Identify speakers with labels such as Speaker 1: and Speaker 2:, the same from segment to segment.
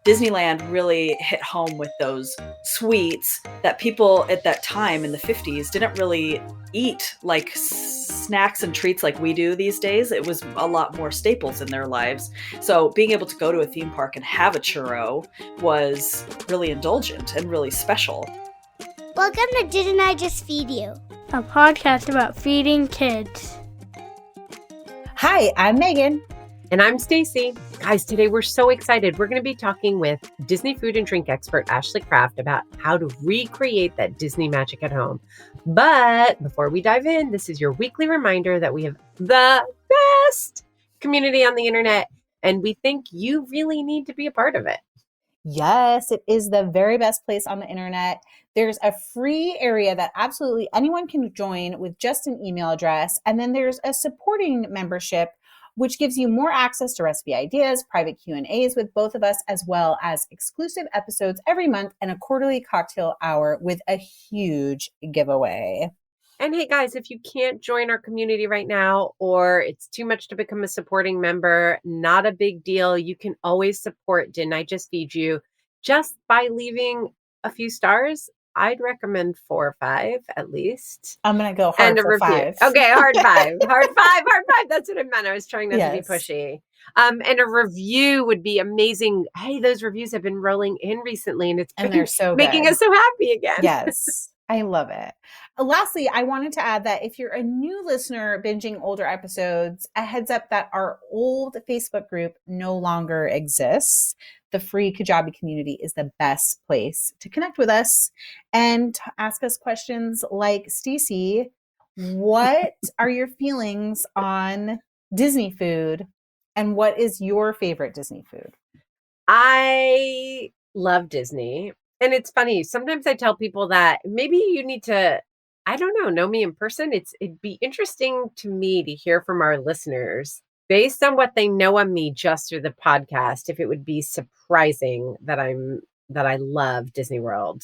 Speaker 1: Disneyland really hit home with those sweets that people at that time in the 50s didn't really eat like snacks and treats like we do these days. It was a lot more staples in their lives. So being able to go to a theme park and have a churro was really indulgent and really special.
Speaker 2: Welcome to Didn't I Just Feed You?
Speaker 3: A podcast about feeding kids.
Speaker 4: Hi, I'm Megan.
Speaker 5: And I'm Stacy. Guys, today we're so excited. We're going to be talking with Disney food and drink expert Ashley Croft about how to recreate that Disney magic at home. But before we dive in, this is your weekly reminder that we have the best community on the internet, and we think you really need to be a part of it.
Speaker 4: Yes, it is the very best place on the internet. There's a free area that absolutely anyone can join with just an email address. And then there's a supporting membership, which gives you more access to recipe ideas, private Q&As with both of us, as well as exclusive episodes every month and a quarterly cocktail hour with a huge giveaway.
Speaker 5: And hey guys, if you can't join our community right now, or it's too much to become a supporting member, not a big deal. You can always support Didn't I Just Feed You just by leaving a few stars. I'd recommend 4 or 5 at least.
Speaker 4: I'm going to go hard for 5.
Speaker 5: Okay, hard 5. Hard 5. That's what I meant. I was trying not to be pushy. And a review would be amazing. Hey, those reviews have been rolling in recently, and
Speaker 4: they're so
Speaker 5: making us so happy again.
Speaker 4: Yes, I love it. Lastly, I wanted to add that if you're a new listener binging older episodes, a heads up that our old Facebook group no longer exists. The free Kajabi community is the best place to connect with us and to ask us questions like, Stacey, what are your feelings on Disney food, and what is your favorite Disney food?
Speaker 5: I love Disney. And it's funny. Sometimes I tell people that maybe you need to, I don't know me in person. It'd be interesting to me to hear from our listeners based on what they know of me just through the podcast, if it would be surprising that I love Disney World.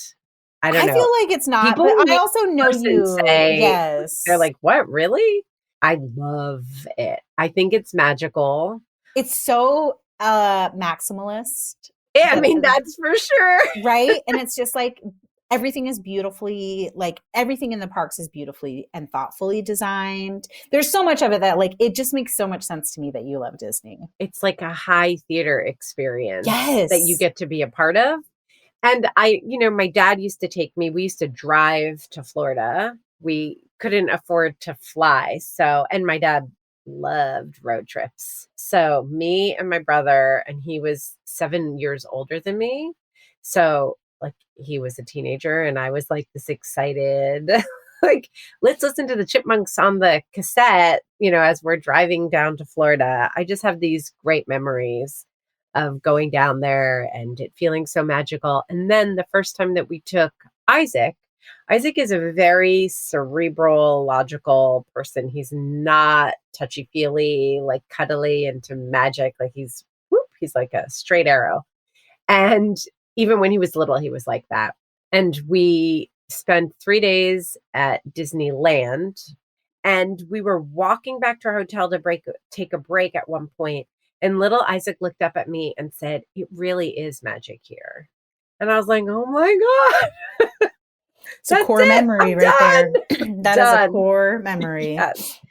Speaker 5: I don't know.
Speaker 4: I feel like it's not,
Speaker 5: people
Speaker 4: but I also know you. Yes.
Speaker 5: They're like, what, really? I love it. I think it's magical.
Speaker 4: It's so maximalist.
Speaker 5: Yeah, I mean, that's for sure.
Speaker 4: Right? And it's just like everything is beautifully, like everything in the parks is beautifully and thoughtfully designed. There's so much of it that like, it just makes so much sense to me that you love Disney.
Speaker 5: It's like a high theater experience
Speaker 4: that
Speaker 5: you get to be a part of. And my dad used to take me, we used to drive to Florida. We couldn't afford to fly. And my dad loved road trips. So me and my brother, and he was 7 years older than me. So like he was a teenager and I was like this excited, like, let's listen to the Chipmunks on the cassette, as we're driving down to Florida. I just have these great memories of going down there and it feeling so magical. And then the first time that we took Isaac is a very cerebral, logical person. He's not touchy-feely, like cuddly into magic. Like he's like a straight arrow. And even when he was little, he was like that. And we spent 3 days at Disneyland, and we were walking back to our hotel to take a break at one point. And little Isaac looked up at me and said, "It really is magic here." And I was like, "Oh my God."
Speaker 4: It's a core memory right there. That is a core memory.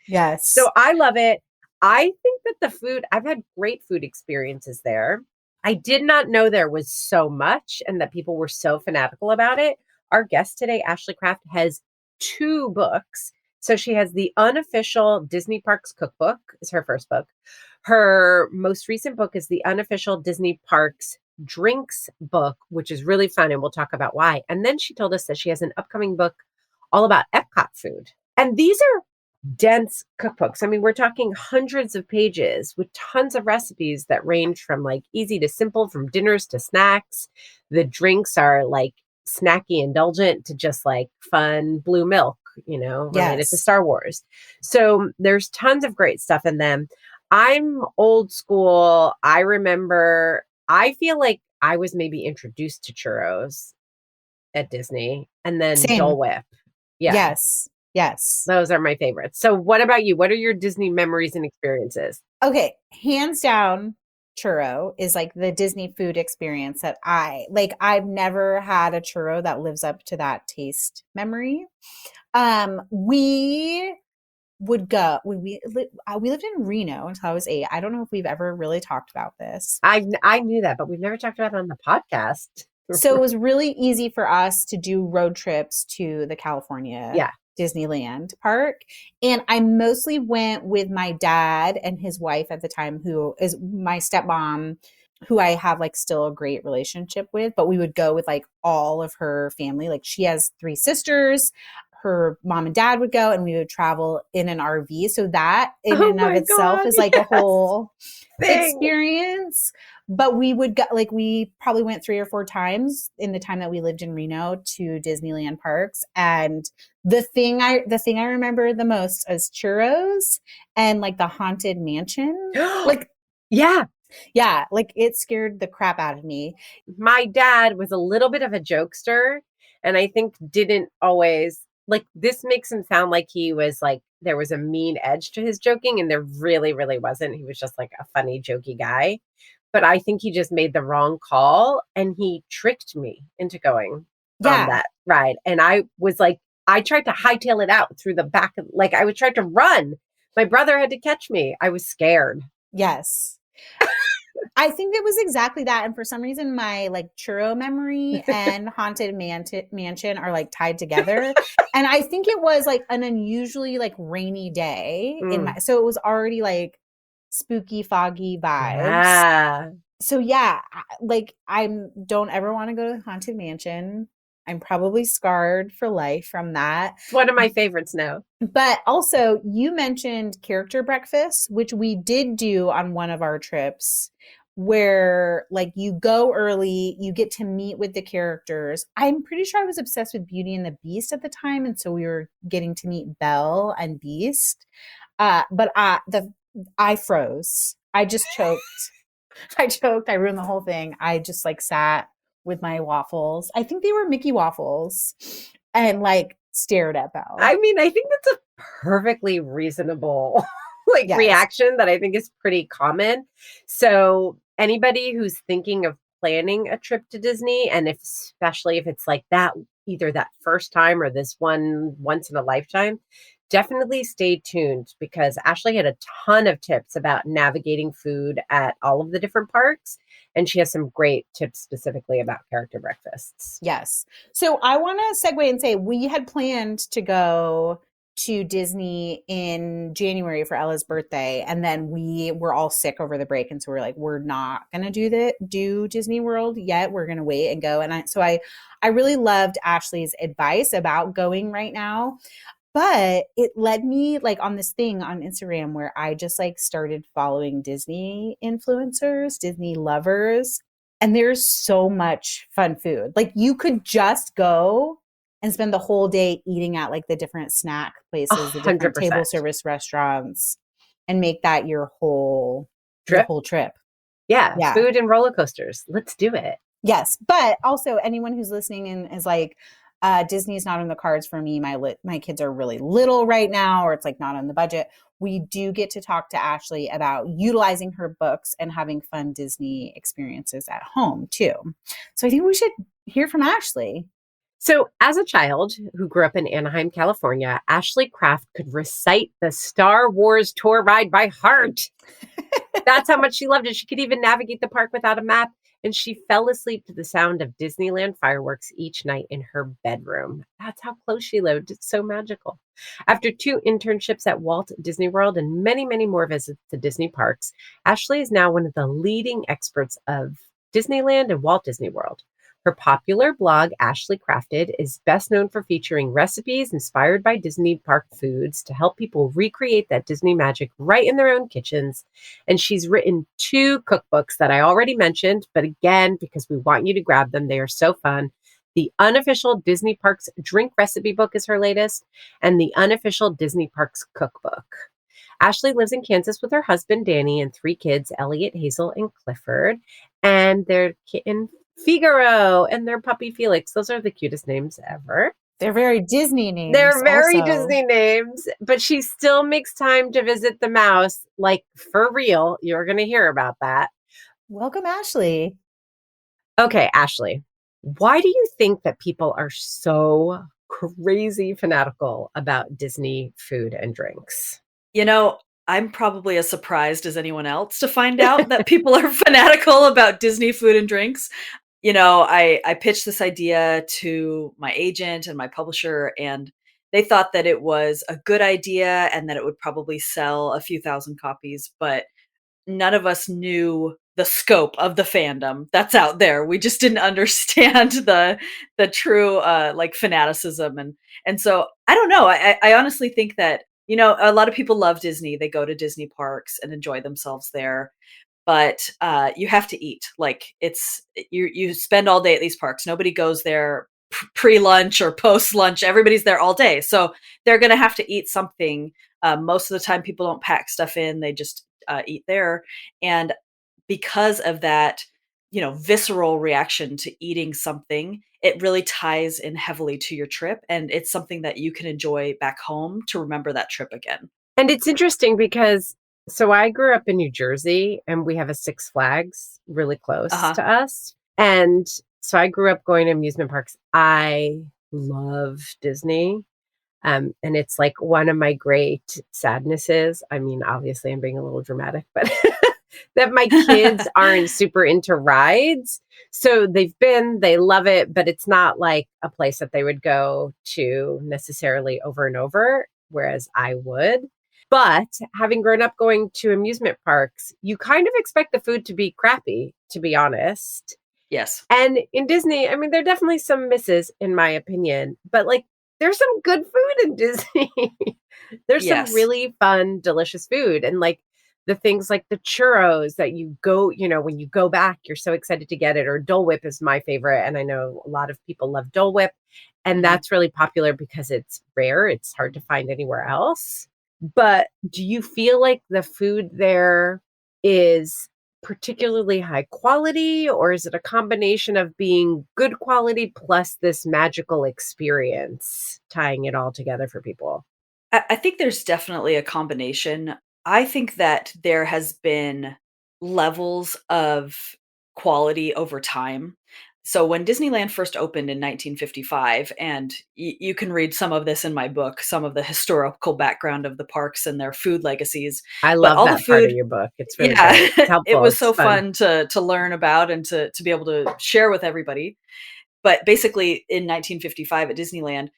Speaker 4: Yes.
Speaker 5: So I love it. I think that the food, I've had great food experiences there. I did not know there was so much and that people were so fanatical about it. Our guest today, Ashley Croft, has 2 books. So she has the unofficial Disney Parks Cookbook, is her first book. Her most recent book is the unofficial Disney Parks Drinks book, which is really fun, and we'll talk about why. And then she told us that she has an upcoming book all about Epcot food. And these are dense cookbooks. I mean, we're talking hundreds of pages with tons of recipes that range from like easy to simple, from dinners to snacks. The drinks are like snacky, indulgent to just like fun blue milk, related to Star Wars. So there's tons of great stuff in them. I'm old school. I feel like I was maybe introduced to churros at Disney, and then Dole Whip. Yeah.
Speaker 4: Yes.
Speaker 5: Those are my favorites. So what about you? What are your Disney memories and experiences?
Speaker 4: Okay. Hands down, churro is like the Disney food experience that I've never had a churro that lives up to that taste memory. We would go when we lived in Reno until I was 8. I don't know if we've ever really talked about this.
Speaker 5: I knew that, but we've never talked about it on the podcast.
Speaker 4: So it was really easy for us to do road trips to the California Disneyland park. And I mostly went with my dad and his wife at the time, who is my stepmom, who I have like still a great relationship with. But we would go with like all of her family. Like she has 3 sisters. Her mom and dad would go, and we would travel in an RV. So that in and of itself is like a whole experience. But we would go, like we probably went 3 or 4 times in the time that we lived in Reno to Disneyland parks. And the thing I remember the most is churros and like the Haunted Mansion. Like,
Speaker 5: yeah,
Speaker 4: like it scared the crap out of me.
Speaker 5: My dad was a little bit of a jokester, and I think didn't always like, this makes him sound like he was like, there was a mean edge to his joking, and there really, really wasn't. He was just like a funny, jokey guy. But I think he just made the wrong call, and he tricked me into going on that ride. And I was like, I tried to hightail it out through the back of, like, I was trying to run. My brother had to catch me. I was scared.
Speaker 4: Yes. I think it was exactly that. And for some reason, my like churro memory and Haunted Mansion are like tied together. And I think it was like an unusually like rainy day so it was already like spooky, foggy vibes.
Speaker 5: Yeah.
Speaker 4: So yeah, like I don't ever want to go to Haunted Mansion. I'm probably scarred for life from that.
Speaker 5: It's one of my favorites now.
Speaker 4: But also, you mentioned character breakfast, which we did do on one of our trips, where like you go early, you get to meet with the characters. I'm pretty sure I was obsessed with Beauty and the Beast at the time, and so we were getting to meet Belle and Beast. But I froze. I just choked. I ruined the whole thing. I just like sat with my waffles. I think they were Mickey waffles, and like stared at Belle.
Speaker 5: I mean, I think that's a perfectly reasonable reaction that I think is pretty common. So anybody who's thinking of planning a trip to Disney, and especially if it's like that, either that first time or this one once in a lifetime, definitely stay tuned, because Ashley had a ton of tips about navigating food at all of the different parks. And she has some great tips specifically about character breakfasts.
Speaker 4: Yes. So I want to segue and say we had planned to go to Disney in January for Ella's birthday. And then we were all sick over the break. And so we're like, we're not going to do Disney World yet. We're going to wait and go. And I really loved Ashley's advice about going right now. But it led me like on this thing on Instagram where I just like started following Disney influencers, Disney lovers, and there's so much fun food. Like you could just go and spend the whole day eating at like the different snack places, the different
Speaker 5: 100%.
Speaker 4: table service restaurants, and make that your whole trip.
Speaker 5: Yeah, food and roller coasters. Let's do it.
Speaker 4: Yes, but also anyone who's listening and is like, Disney is not on the cards for me. My kids are really little right now, or it's like not on the budget. We do get to talk to Ashley about utilizing her books and having fun Disney experiences at home too. So I think we should hear from Ashley.
Speaker 5: So as a child who grew up in Anaheim, California, Ashley Croft could recite the Star Wars tour ride by heart. That's how much she loved it. She could even navigate the park without a map. And she fell asleep to the sound of Disneyland fireworks each night in her bedroom. That's how close she lived. It's so magical. After 2 internships at Walt Disney World and many, many more visits to Disney parks, Ashley is now one of the leading experts of Disneyland and Walt Disney World. Her popular blog, Ashley Crafted, is best known for featuring recipes inspired by Disney park foods to help people recreate that Disney magic right in their own kitchens. And she's written 2 cookbooks that I already mentioned, but again, because we want you to grab them, they are so fun. The Unofficial Disney Parks Drink Recipe Book is her latest, and the Unofficial Disney Parks Cookbook. Ashley lives in Kansas with her husband, Danny, and 3 kids, Elliot, Hazel, and Clifford, and their kitten, Figaro, and their puppy Felix. Those are the cutest names ever.
Speaker 4: They're very Disney names.
Speaker 5: They're very
Speaker 4: also.
Speaker 5: Disney names, but she still makes time to visit the mouse. Like, for real, you're going to hear about that.
Speaker 4: Welcome, Ashley.
Speaker 5: Okay, Ashley, why do you think that people are so crazy fanatical about Disney food and drinks?
Speaker 1: You know, I'm probably as surprised as anyone else to find out that people are fanatical about Disney food and drinks. I pitched this idea to my agent and my publisher, and they thought that it was a good idea and that it would probably sell a few thousand copies, but none of us knew the scope of the fandom that's out there. We just didn't understand the true like fanaticism, and so I don't know. I honestly think that a lot of people love Disney. They go to Disney parks and enjoy themselves there, but you have to eat. Like you spend all day at these parks. Nobody goes there pre-lunch or post-lunch. Everybody's there all day, so they're going to have to eat something. Most of the time, people don't pack stuff in; they just eat there, and because of that, visceral reaction to eating something, it really ties in heavily to your trip, and it's something that you can enjoy back home to remember that trip again.
Speaker 5: And it's interesting because so I grew up in New Jersey and we have a Six Flags really
Speaker 1: Uh
Speaker 5: close
Speaker 1: huh.
Speaker 5: to us. And so I grew up going to amusement parks. I love Disney. And it's like one of my great sadnesses. I mean, obviously, I'm being a little dramatic, but that my kids aren't super into rides. So they love it, but it's not like a place that they would go to necessarily over and over, whereas I would. But having grown up going to amusement parks, you kind of expect the food to be crappy, to be honest.
Speaker 1: Yes.
Speaker 5: And in Disney, I mean, there are definitely some misses, in my opinion, but like there's some good food in Disney. There's some
Speaker 1: Yes.
Speaker 5: really fun, delicious food. And like the things like the churros that you go, when you go back, you're so excited to get it. Or Dole Whip is my favorite. And I know a lot of people love Dole Whip. And
Speaker 1: Mhm.
Speaker 5: that's really popular because it's rare. It's hard to find anywhere else. But do you feel like the food there is particularly high quality, or is it a combination of being good quality plus this magical experience tying it all together for people?
Speaker 1: I think there's definitely a combination. I think that there has been levels of quality over time. So when Disneyland first opened in 1955, and you can read some of this in my book, some of the historical background of the parks and their food legacies,
Speaker 5: I
Speaker 1: but
Speaker 5: love
Speaker 1: all the
Speaker 5: that part of
Speaker 1: food,
Speaker 5: your book. It's really
Speaker 1: yeah,
Speaker 5: great. It's
Speaker 1: it
Speaker 5: helpful.
Speaker 1: was
Speaker 5: It's
Speaker 1: so
Speaker 5: fun.
Speaker 1: fun to learn about and to be able to share with everybody. But basically, in 1955 at Disneyland,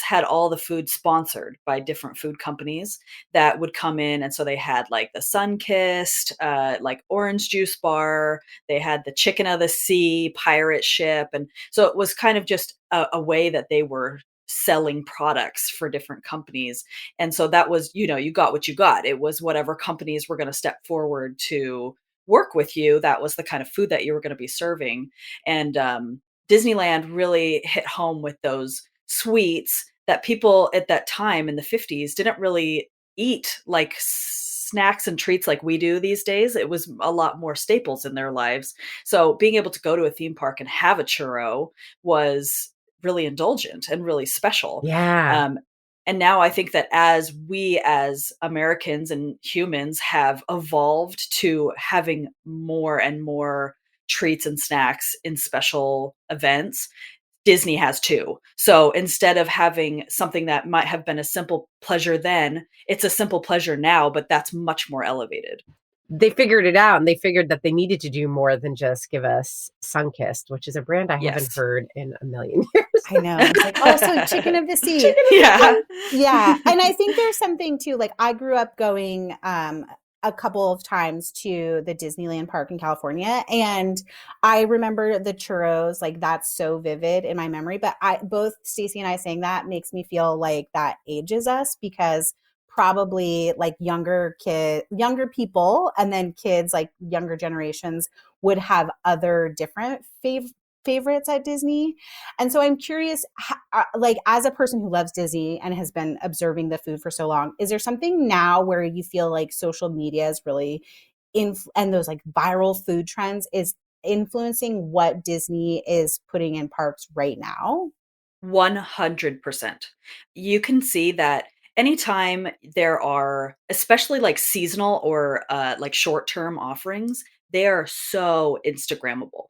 Speaker 1: had all the food sponsored by different food companies that would come in, and so they had like the Sun-Kissed, like orange juice bar. They had the Chicken of the Sea pirate ship, and so it was kind of just a way that they were selling products for different companies. And so that was, you got what you got. It was whatever companies were going to step forward to work with you. That was the kind of food that you were going to be serving. And Disneyland really hit home with those sweets that people at that time in the 50s didn't really eat like snacks and treats like we do these days. It was a lot more staples in their lives. So being able to go to a theme park and have a churro was really indulgent and really special.
Speaker 5: Yeah.
Speaker 1: Um, and now I think that as we as Americans and humans have evolved to having more and more treats and snacks in special events, Disney has too. So instead of having something that might have been a simple pleasure then, it's a simple pleasure now, but that's much more elevated.
Speaker 5: They figured it out and they figured that they needed to do more than just give us Sunkist, which is a brand I haven't
Speaker 1: Yes.
Speaker 5: heard in a million years.
Speaker 4: I know. It's like also Chicken of the Sea.
Speaker 5: Chicken of the
Speaker 1: Yeah.
Speaker 4: And yeah, and I think there's something too, like I grew up going a couple of times to the Disneyland park in California, and I remember the churros, like that's so vivid in my memory. But I both Stacey and I saying that makes me feel like that ages us, because probably like younger people, and then kids like younger generations would have other different favorites at Disney. And so I'm curious, like as a person who loves Disney and has been observing the food for so long, is there something now where you feel like social media is really and those like viral food trends is influencing what Disney is putting in parks right now?
Speaker 1: 100%. You can see that anytime there are, especially like seasonal or like short term offerings, they are so Instagrammable.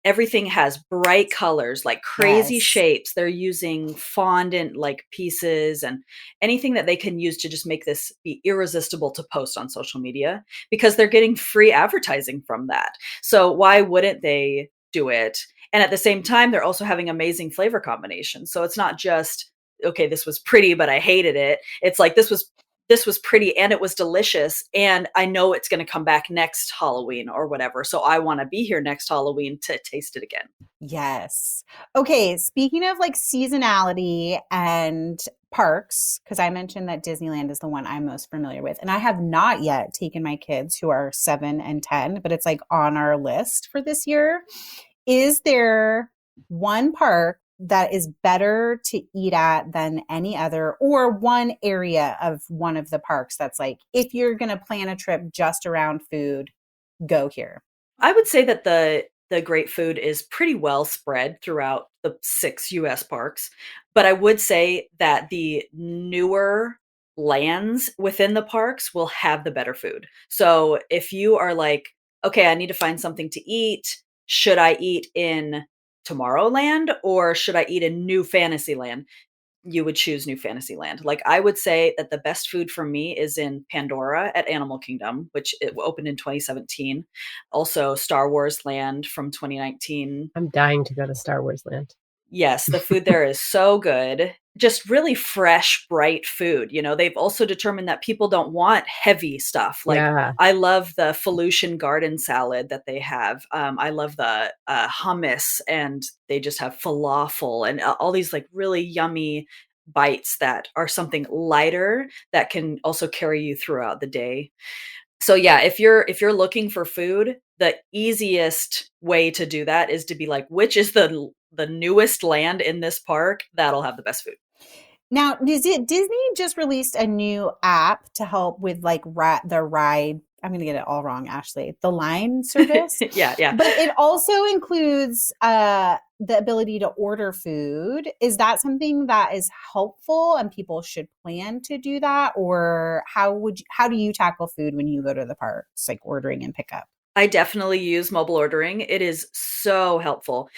Speaker 1: Everything has bright colors, like crazy
Speaker 4: Yes.
Speaker 1: shapes. They're using fondant like pieces and anything that they can use to just make this be irresistible to post on social media, because they're getting free advertising from that. So why wouldn't they do it? And at the same time, they're also having amazing flavor combinations. So it's not just, okay, this was pretty, but I hated it. It's like this was pretty and it was delicious, and I know it's going to come back next Halloween or whatever. So I want to be here next Halloween to taste it again.
Speaker 4: Yes. Okay. Speaking of like seasonality and parks, because I mentioned that Disneyland is the one I'm most familiar with. And I have not yet taken my kids who are 7 and 10, but it's like on our list for this year. Is there one park that is better to eat at than any other, or one area of one of the parks that's like, if you're going to plan a trip just around food, go here?
Speaker 1: I would say that the great food is pretty well spread throughout the 6 US parks, but I would say that the newer lands within the parks will have the better food. So if you are like, okay, I need to find something to eat, should I eat in Tomorrowland or should I eat in New Fantasyland? You would choose New Fantasyland. Like, I would say that the best food for me is in Pandora at Animal Kingdom, which it opened in 2017. Also, Star Wars Land from 2019.
Speaker 5: I'm dying to go to Star Wars Land.
Speaker 1: Yes, the food there is so good. Just really fresh, bright food. You know, they've also determined that people don't want heavy stuff. Like,
Speaker 5: Yeah.
Speaker 1: I love the Felucian garden salad that they have. I love the hummus, and they just have falafel and all these like really yummy bites that are something lighter that can also carry you throughout the day. So yeah, if you're looking for food, the easiest way to do that is to be like, which is the newest land in this park that'll have the best food.
Speaker 4: Now, Disney just released a new app to help with like the ride. I'm going to get it all wrong, Ashley. The line service.
Speaker 1: Yeah.
Speaker 4: But it also includes the ability to order food. Is that something that is helpful and people should plan to do that? Or how do you tackle food when you go to the parks, like ordering and pickup?
Speaker 1: I definitely use mobile ordering. It is so helpful.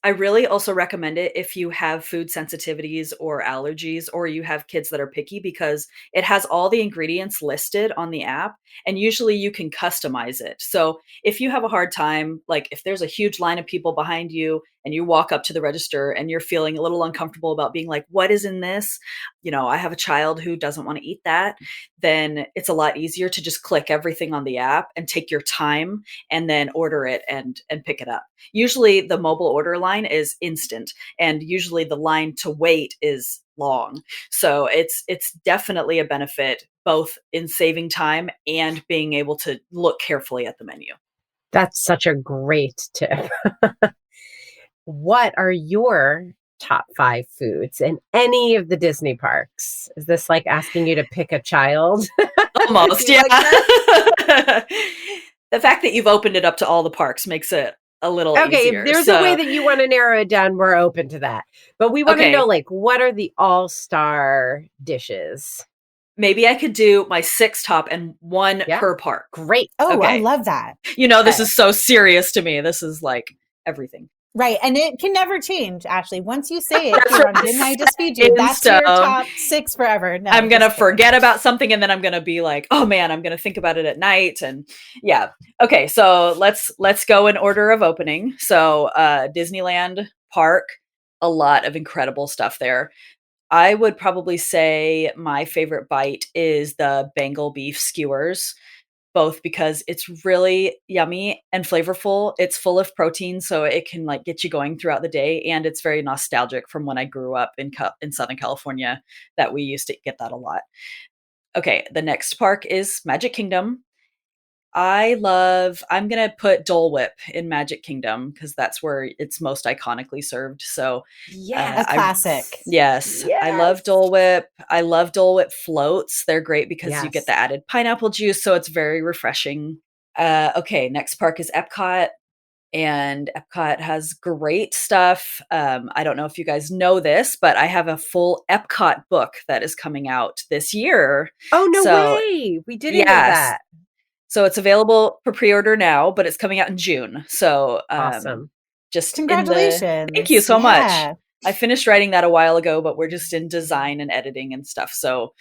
Speaker 1: I really also recommend it if you have food sensitivities or allergies, or you have kids that are picky, because it has all the ingredients listed on the app and usually you can customize it. So if you have a hard time, like if there's a huge line of people behind you and you walk up to the register and you're feeling a little uncomfortable about being like, what is in this? You know, I have a child who doesn't want to eat that. Then it's a lot easier to just click everything on the app and take your time and then order it and pick it up. Usually the mobile order line is instant, and usually the line to wait is long. So it's definitely a benefit, both in saving time and being able to look carefully at the menu.
Speaker 5: That's such a great tip. What are your top 5 foods in any of the Disney parks? Is this like asking you to pick a child?
Speaker 1: Almost,
Speaker 5: You
Speaker 1: yeah.
Speaker 5: like
Speaker 1: The fact that you've opened it up to all the parks makes it a little
Speaker 5: Okay,
Speaker 1: easier.
Speaker 5: if there's a way that you want to narrow it down, we're open to that. But we want to
Speaker 1: Okay.
Speaker 5: know, like, what are the all-star dishes?
Speaker 1: Maybe I could do my 6 top and 1
Speaker 5: Yeah.
Speaker 1: per park.
Speaker 5: Great.
Speaker 4: Oh, I
Speaker 1: Okay.
Speaker 4: love that.
Speaker 1: You know, this
Speaker 5: Okay.
Speaker 1: is so serious to me. This is like everything.
Speaker 4: Right. And it can never change, Ashley. Once you say it
Speaker 1: That's
Speaker 4: here on
Speaker 1: right.
Speaker 4: Didn't I Just Feed You,
Speaker 1: In
Speaker 4: that's your
Speaker 1: stone.
Speaker 4: top 6 forever. No,
Speaker 1: I'm going to
Speaker 4: just kidding.
Speaker 1: forget about something and then I'm going to be like, oh man, I'm going to think about it at night. And yeah. Okay. So let's go in order of opening. So Disneyland Park, a lot of incredible stuff there. I would probably say my favorite bite is the Bengal beef skewers, both because it's really yummy and flavorful. It's full of protein, so it can like get you going throughout the day, and it's very nostalgic from when I grew up in Southern California, that we used to get that a lot. Okay, the next park is Magic Kingdom. I'm going to put Dole Whip in Magic Kingdom because that's where it's most iconically served. So
Speaker 5: Yes.
Speaker 4: A classic.
Speaker 1: yes, I love
Speaker 5: Yes.
Speaker 1: Dole Whip. I love Dole Whip floats. They're great because you
Speaker 5: Yes.
Speaker 1: get the added pineapple juice, so it's very refreshing. Okay, next park is Epcot, and Epcot has great stuff. I don't know if you guys know this, but I have a full Epcot book that is coming out this year.
Speaker 5: Oh, no
Speaker 1: So,
Speaker 5: way. We didn't know
Speaker 1: yes.
Speaker 5: that.
Speaker 1: So it's available for pre-order now, but it's coming out in June. So
Speaker 5: Awesome.
Speaker 1: just
Speaker 4: Congratulations.
Speaker 1: thank you so much.
Speaker 4: Yeah.
Speaker 1: I finished writing that a while ago, but we're just in design and editing and stuff. So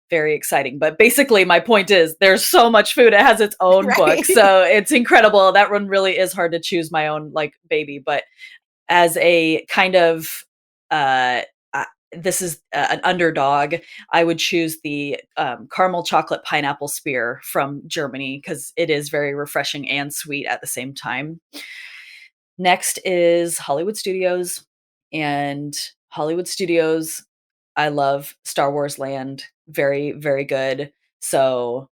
Speaker 1: very exciting. But basically my point is there's so much food. It has its own
Speaker 4: Right.
Speaker 1: book. So it's incredible. That one really is hard to choose my own like baby. But as a kind of this is an underdog, I would choose the caramel chocolate pineapple spear from Germany because it is very refreshing and sweet at the same time. Next is Hollywood Studios. And Hollywood Studios, I love Star Wars Land. Very, very good. So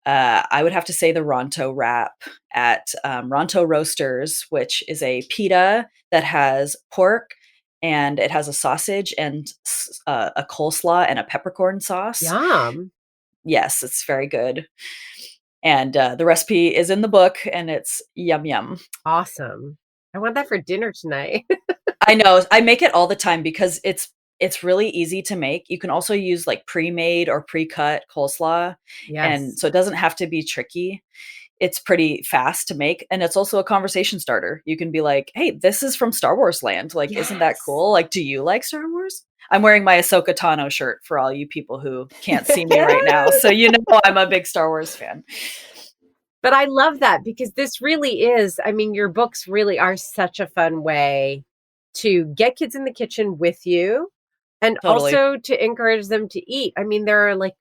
Speaker 1: I would have to say the Ronto wrap at Ronto Roasters, which is a pita that has pork and it has a sausage and a coleslaw and a peppercorn sauce.
Speaker 5: Yum.
Speaker 1: Yes, it's very good. And the recipe is in the book and it's yum yum.
Speaker 5: Awesome. I want that for dinner tonight.
Speaker 1: I know. I make it all the time because it's really easy to make. You can also use like pre-made or pre-cut coleslaw. And
Speaker 5: Yes.
Speaker 1: so it doesn't have to be tricky. It's pretty fast to make. And it's also a conversation starter. You can be like, hey, this is from Star Wars Land. Like, isn't that
Speaker 5: Yes.
Speaker 1: cool? Like, do you like Star Wars? I'm wearing my Ahsoka Tano shirt for all you people who can't see me right now. So you know I'm a big Star Wars fan.
Speaker 5: But I love that because this really is, I mean, your books really are such a fun way to get kids in the kitchen with you and
Speaker 1: Totally.
Speaker 5: also to encourage them to eat. I mean, there are like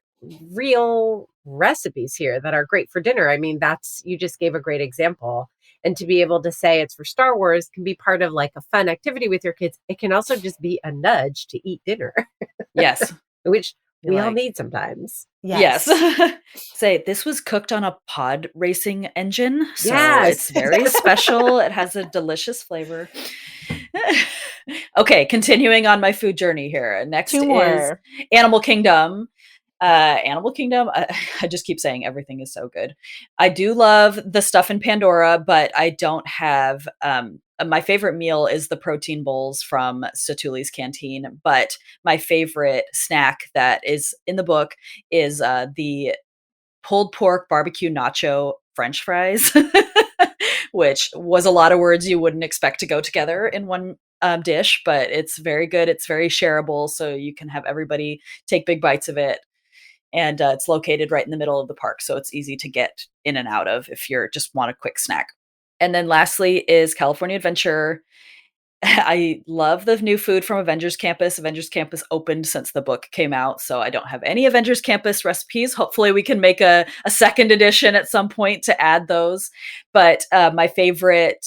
Speaker 5: real recipes here that are great for dinner. I mean, you just gave a great example. And to be able to say it's for Star Wars can be part of like a fun activity with your kids. It can also just be a nudge to eat dinner.
Speaker 1: Yes.
Speaker 5: Which we all
Speaker 1: Like,
Speaker 5: need sometimes.
Speaker 1: yes. Say, this was cooked on a pod racing engine. So
Speaker 5: Yes.
Speaker 1: it's very special. It has a delicious flavor. Okay, continuing on my food journey here. Next
Speaker 4: Two
Speaker 1: is
Speaker 4: more.
Speaker 1: Animal Kingdom. Animal Kingdom, I just keep saying everything is so good. I do love the stuff in Pandora, but I don't have my favorite meal is the protein bowls from Satuli's Canteen, but my favorite snack that is in the book is the pulled pork barbecue nacho French fries, which was a lot of words you wouldn't expect to go together in one dish, but it's very good. It's very shareable, so you can have everybody take big bites of it. And it's located right in the middle of the park, so it's easy to get in and out of if you just want a quick snack. And then lastly is California Adventure. I love the new food from Avengers Campus. Avengers Campus opened since the book came out, so I don't have any Avengers Campus recipes. Hopefully we can make a second edition at some point to add those. But my favorite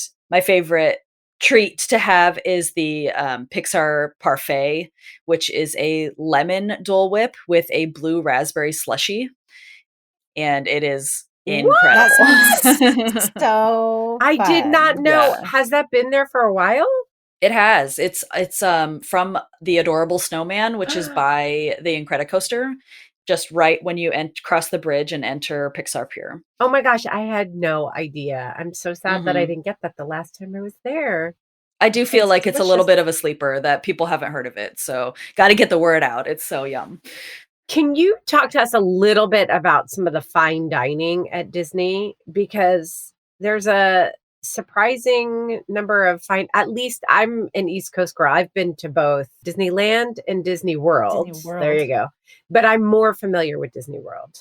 Speaker 1: treat to have is the Pixar Parfait, which is a lemon Dole Whip with a blue raspberry slushy. And it is incredible.
Speaker 4: That sounds so
Speaker 5: I did
Speaker 4: fun.
Speaker 5: not know.
Speaker 1: Yeah.
Speaker 5: Has that been there for a while?
Speaker 1: It has. It's from The Adorable Snowman, which is by the Incredicoaster, just right when you cross the bridge and enter Pixar Pier.
Speaker 5: Oh my gosh, I had no idea. I'm so sad that I didn't get that the last time I was there.
Speaker 1: I do feel
Speaker 5: It's
Speaker 1: like it's a little
Speaker 5: delicious.
Speaker 1: bit of a sleeper that people haven't heard of it. So got to get the word out. It's so yum.
Speaker 5: Can you talk to us a little bit about some of the fine dining at Disney? Because there's a surprising number of at least I'm an East Coast girl. I've been to both Disneyland and Disney World.
Speaker 4: Disney World.
Speaker 5: There you go. But I'm more familiar with Disney World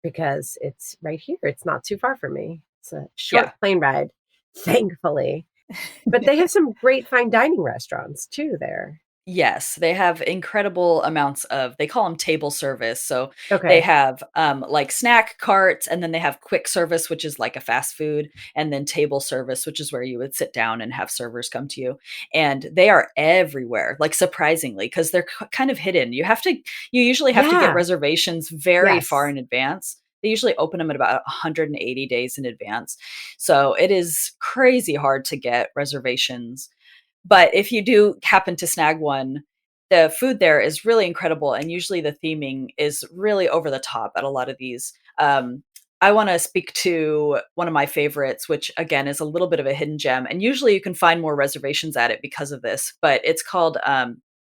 Speaker 5: because it's right here. It's not too far from me. It's a short plane ride, thankfully. But they have some great fine dining restaurants too there.
Speaker 1: Yes, they have incredible amounts of, they call them table service. So
Speaker 5: Okay.
Speaker 1: they have like snack carts, and then they have quick service, which is like a fast food, and then table service, which is where you would sit down and have servers come to you. And they are everywhere, like surprisingly, because they're kind of hidden. You usually have to get reservations very far in advance. They usually open them at about 180 days in advance. So it is crazy hard to get reservations. But if you do happen to snag one, the food there is really incredible. And usually the theming is really over the top at a lot of these. I want to speak to one of my favorites, which again is a little bit of a hidden gem. And usually you can find more reservations at it because of this, but it's called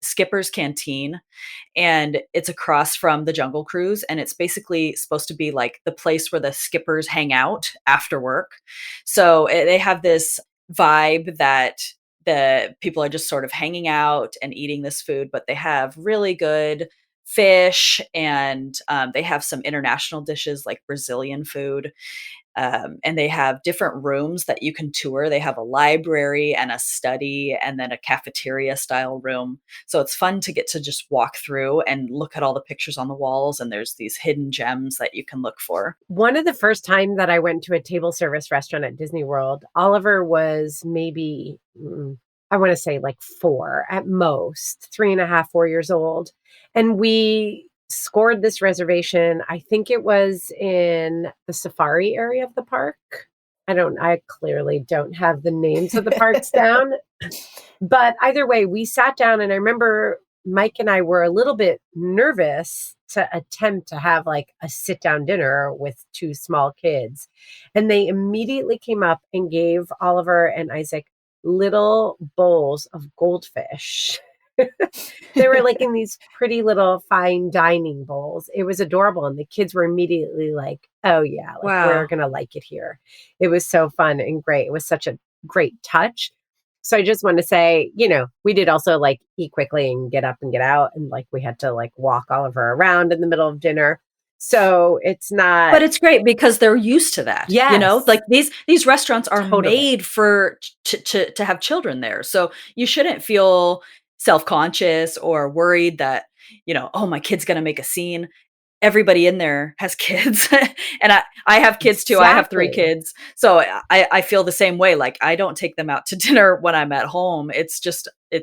Speaker 1: Skipper's Canteen, and it's across from the Jungle Cruise, and it's basically supposed to be like the place where the skippers hang out after work. So they have this vibe that the people are just sort of hanging out and eating this food, but they have really good fish, and they have some international dishes like Brazilian food. And they have different rooms that you can tour. They have a library and a study and then a cafeteria style room. So it's fun to get to just walk through and look at all the pictures on the walls. And there's these hidden gems that you can look for.
Speaker 5: One of the first time that I went to a table service restaurant at Disney World, Oliver was maybe, I want to say like 4 at most, 3.5, 4 years old. And we scored this reservation. I think it was in the safari area of the park. I clearly don't have the names of the parks down. But either way, we sat down, and I remember Mike and I were a little bit nervous to attempt to have like a sit down dinner with 2 small kids. And they immediately came up and gave Oliver and Isaac little bowls of goldfish. They were like in these pretty little fine dining bowls. It was adorable. And the kids were immediately like, oh yeah, like
Speaker 1: Wow.
Speaker 5: we're going to like it here. It was so fun and great. It was such a great touch. So I just want to say, we did also like eat quickly and get up and get out. And like we had to like walk Oliver around in the middle of dinner. So it's not.
Speaker 1: But it's great because they're used to that.
Speaker 5: Yes.
Speaker 1: Like these restaurants are
Speaker 5: Totally.
Speaker 1: made for to have children there. So you shouldn't feel self-conscious or worried that, oh, my kid's going to make a scene. Everybody in there has kids. And I have kids too.
Speaker 5: Exactly.
Speaker 1: I have 3 kids. So I feel the same way. Like I don't take them out to dinner when I'm at home. It's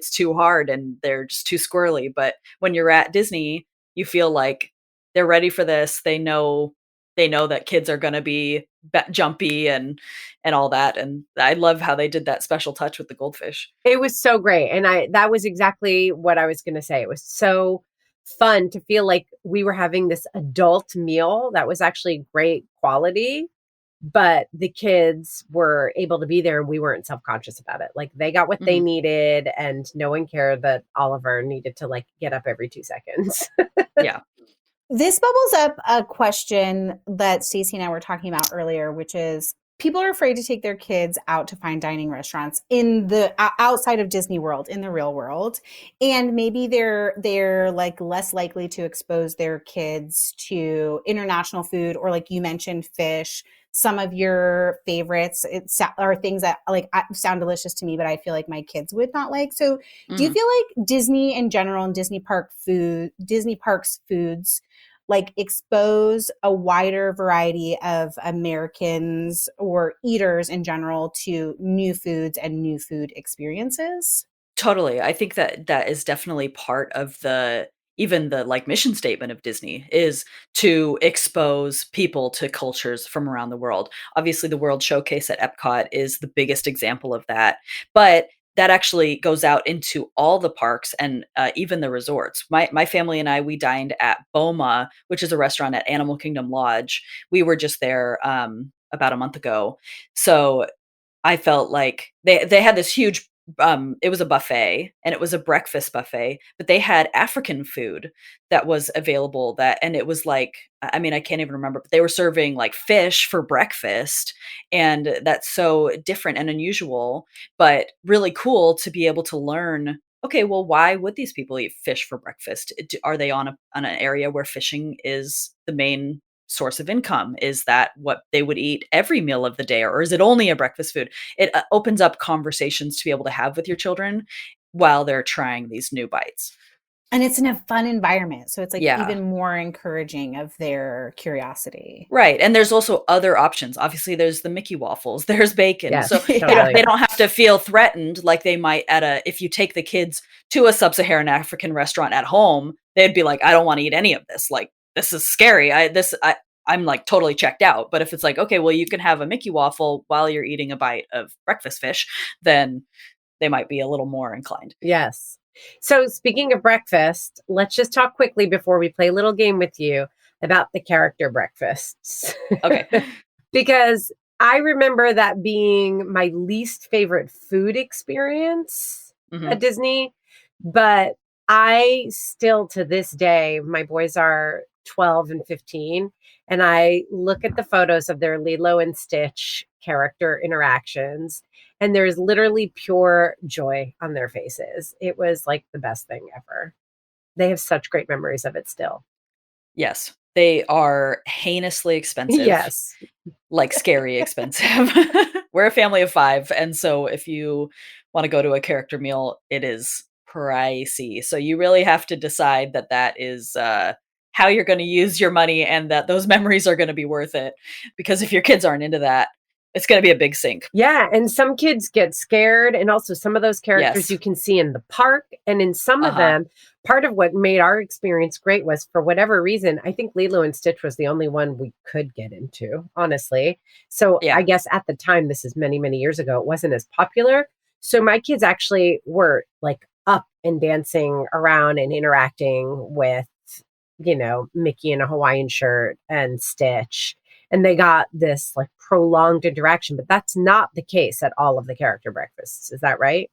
Speaker 1: too hard and they're just too squirrely. But when you're at Disney, you feel like they're ready for this. They know that kids are going to be jumpy and all that. And I love how they did that special touch with the goldfish.
Speaker 5: It was so great. And that was exactly what I was going to say. It was so fun to feel like we were having this adult meal that was actually great quality, but the kids were able to be there and we weren't self-conscious about it. Like they got what they needed and no one cared that Oliver needed to like get up every 2 seconds.
Speaker 1: Yeah.
Speaker 4: This bubbles up a question that Stacey and I were talking about earlier, which is people are afraid to take their kids out to fine dining restaurants in the outside of Disney World, in the real world. And maybe they're like less likely to expose their kids to international food, or like you mentioned, fish. Some of your favorites are things that like sound delicious to me, but I feel like my kids would not like. So do you feel like Disney in general and Disney parks foods like expose a wider variety of Americans or eaters in general to new foods and new food experiences?
Speaker 1: Totally. I think that is definitely part of even the like mission statement of Disney is to expose people to cultures from around the world. Obviously, the World Showcase at Epcot is the biggest example of that, but that actually goes out into all the parks and even the resorts. My family and we dined at Boma, which is a restaurant at Animal Kingdom Lodge. We were just there about a month ago. So I felt like they had this huge it was a buffet and it was a breakfast buffet, but they had African food that was available and it was like, I mean, I can't even remember, but they were serving like fish for breakfast. And that's so different and unusual, but really cool to be able to learn, okay, well, why would these people eat fish for breakfast? Are they on an area where fishing is the main source of income? Is that what they would eat every meal of the day, or is it only a breakfast food? It opens up conversations to be able to have with your children while they're trying these new bites.
Speaker 4: And it's in a fun environment. So it's like even more encouraging of their curiosity.
Speaker 1: Right. And there's also other options. Obviously, there's the Mickey waffles, there's bacon.
Speaker 5: Yes,
Speaker 1: so
Speaker 5: totally.
Speaker 1: they don't have to feel threatened like they might if you take the kids to a sub-Saharan African restaurant at home, they'd be like, I don't want to eat any of this. Like, this is scary. I'm like totally checked out. But if it's like, okay, well, you can have a Mickey waffle while you're eating a bite of breakfast fish, then they might be a little more inclined.
Speaker 5: Yes. So speaking of breakfast, let's just talk quickly before we play a little game with you about the character breakfasts.
Speaker 1: Okay.
Speaker 5: Because I remember that being my least favorite food experience at Disney. But I still, to this day, my boys are 12 and 15, and I look at the photos of their Lilo and Stitch character interactions, and there's literally pure joy on their faces. It was like the best thing ever. They have such great memories of it still.
Speaker 1: Yes. They are heinously expensive.
Speaker 5: Yes.
Speaker 1: Like scary expensive. We're a family of 5, and so if you wanna go to a character meal, it is pricey. So you really have to decide that that is, how you're gonna use your money and that those memories are gonna be worth it, because if your kids aren't into that, it's gonna be a big sink.
Speaker 5: Yeah, and some kids get scared, and also some of those characters
Speaker 1: Yes.
Speaker 5: you can see in the park, and in some of
Speaker 1: Uh-huh.
Speaker 5: them, part of what made our experience great was, for whatever reason, I think Lilo and Stitch was the only one we could get into, honestly. So I
Speaker 1: Yeah.
Speaker 5: guess at the time, this is many, many years ago, it wasn't as popular. So my kids actually were like up and dancing around and interacting with, Mickey in a Hawaiian shirt and Stitch. And they got this like prolonged interaction, but that's not the case at all of the character breakfasts. Is that right?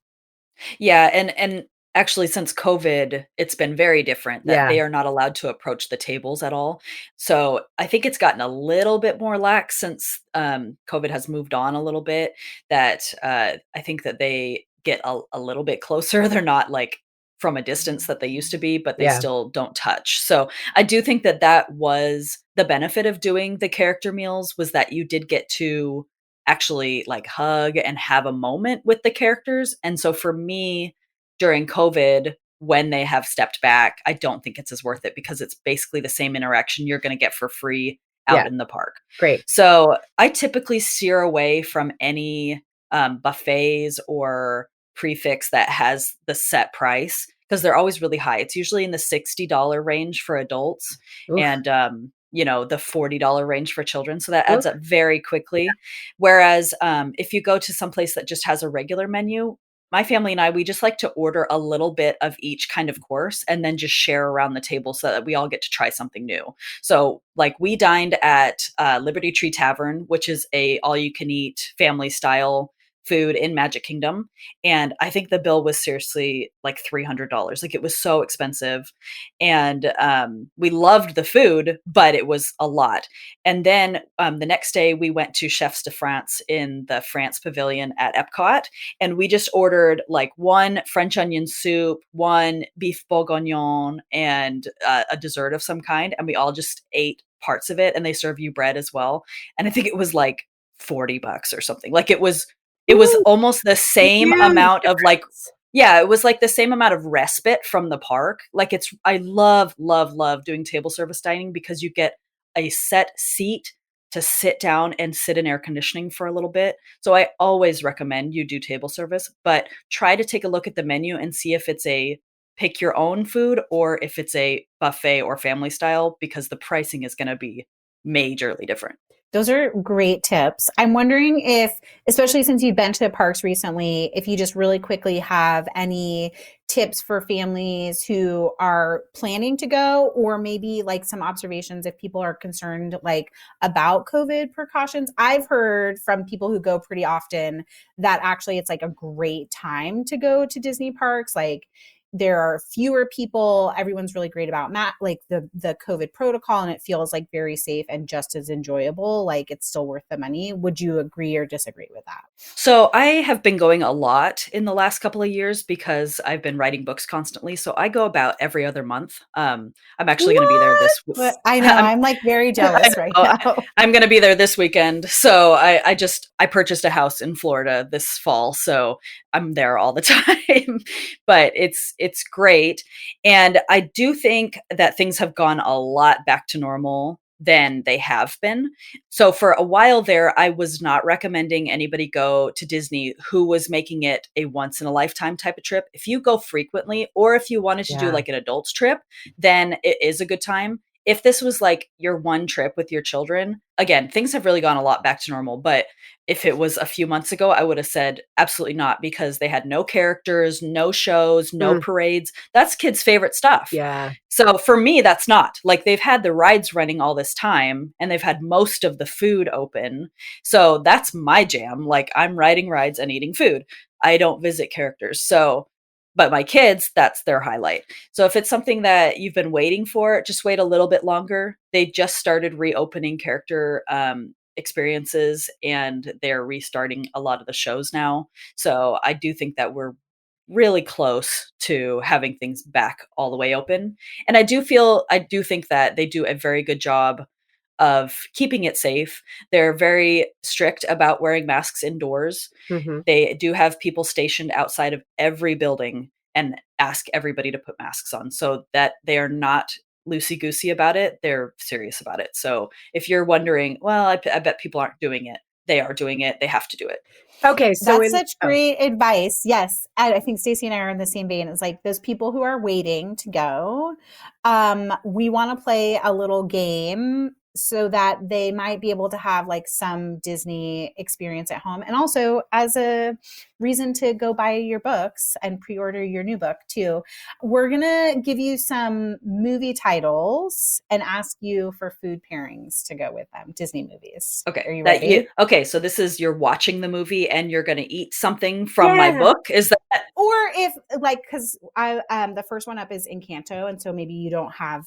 Speaker 1: Yeah, and actually since COVID, it's been very different that
Speaker 5: Yeah.
Speaker 1: they are not allowed to approach the tables at all. So, I think it's gotten a little bit more lax since, COVID has moved on a little bit, that, I think that they get a little bit closer. They're not, like, from a distance that they used to be, but they
Speaker 5: Yeah.
Speaker 1: still don't touch. So, I do think that that was the benefit of doing the character meals, was that you did get to actually, like, hug and have a moment with the characters, and so for me, during COVID, when they have stepped back, I don't think it's as worth it because it's basically the same interaction you're gonna get for free out
Speaker 5: Yeah.
Speaker 1: in the park.
Speaker 5: Great.
Speaker 1: So, I typically steer away from any, buffets or prefix that has the set price because 'cause they're always really high. It's usually in the $60 range for adults
Speaker 5: Oof.
Speaker 1: and, the $40 range for children, so that adds
Speaker 5: Oof.
Speaker 1: up very quickly. Whereas, if you go to some place that just has a regular menu, my family and I, we just like to order a little bit of each kind of course and then just share around the table so that we all get to try something new. So, like, we dined at, Liberty Tree Tavern, which is a all-you-can-eat family-style food in Magic Kingdom, and I think the bill was seriously, like, $300, like, it was so expensive, and, we loved the food, but it was a lot. And then, the next day, we went to Chefs de France in the France Pavilion at Epcot, and we just ordered, like, 1 French onion soup, 1 beef bourguignon, and, a dessert of some kind, and we all just ate parts of it, and they serve you bread as well, and I think it was, like, $40 or something. Like, it was
Speaker 5: Ooh,
Speaker 1: almost the same
Speaker 5: huge
Speaker 1: amount of, like,
Speaker 5: difference.
Speaker 1: yeah, it was like the same amount of respite from the park. Like, I love, love, love doing table service dining because you get a set seat to sit down and sit in air conditioning for a little bit. So I always recommend you do table service, but try to take a look at the menu and see if it's a pick your own food or if it's a buffet or family style because the pricing is gonna be majorly different.
Speaker 4: Those are great tips. I'm wondering if, especially since you've been to the parks recently, if you just really quickly have any tips for families who are planning to go, or maybe like some observations if people are concerned like about COVID precautions. I've heard from people who go pretty often that actually it's like a great time to go to Disney parks. Like there are fewer people. Everyone's really great about like the COVID protocol, and it feels like very safe and just as enjoyable. Like it's still worth the money. Would you agree or disagree with that?
Speaker 1: So I have been going a lot in the last couple of years because I've been writing books constantly. So I go about every other month. I'm actually going to be there
Speaker 4: What? But I know
Speaker 1: I'm,
Speaker 4: I'm like very
Speaker 1: I
Speaker 4: jealous right
Speaker 1: know.
Speaker 4: now.
Speaker 1: I'm going to be there this weekend. So I purchased a house in Florida this fall, so I'm there all the time. But it's great, and I do think that things have gone a lot back to normal than they have been. So for a while there, I was not recommending anybody go to Disney who was making it a once in a lifetime type of trip. If you go frequently, or if you wanted to do
Speaker 5: Yeah.
Speaker 1: like an adults trip, then it is a good time. If this was like your one trip with your children, again, things have really gone a lot back to normal. But if it was a few months ago, I would have said absolutely not because they had no characters, no shows, no
Speaker 5: Mm,
Speaker 1: parades. That's kids' favorite stuff.
Speaker 5: yeah.
Speaker 1: So for me, that's not. Like they've had the rides running all this time and they've had most of the food open. So that's my jam. Like I'm riding rides and eating food. I don't visit characters. So But my kids, that's their highlight. So if it's something that you've been waiting for, just wait a little bit longer. They just started reopening character experiences, and they're restarting a lot of the shows now. So I do think that we're really close to having things back all the way open. And I do think that they do a very good job of keeping it safe. They're very strict about wearing masks indoors.
Speaker 5: Hmm.
Speaker 1: They do have people stationed outside of every building and ask everybody to put masks on, so that they are not loosey-goosey about it. They're serious about it. So if you're wondering, well, I bet people aren't doing it. They are doing it. They have to do it.
Speaker 5: Okay, so
Speaker 4: That's such great advice. Yes. I think Stacey and I are in the same vein. It's like those people who are waiting to go. We want to play a little game so that they might be able to have like some Disney experience at home, and also as a reason to go buy your books and pre-order your new book too. We're going to give you some movie titles and ask you for food pairings to go with them. Disney movies.
Speaker 1: Okay.
Speaker 4: Are you ready?
Speaker 1: Okay. So this is, you're watching the movie and you're going to eat something from my book. Is that?
Speaker 4: Or if like, cause the first one up is Encanto. And so maybe you don't have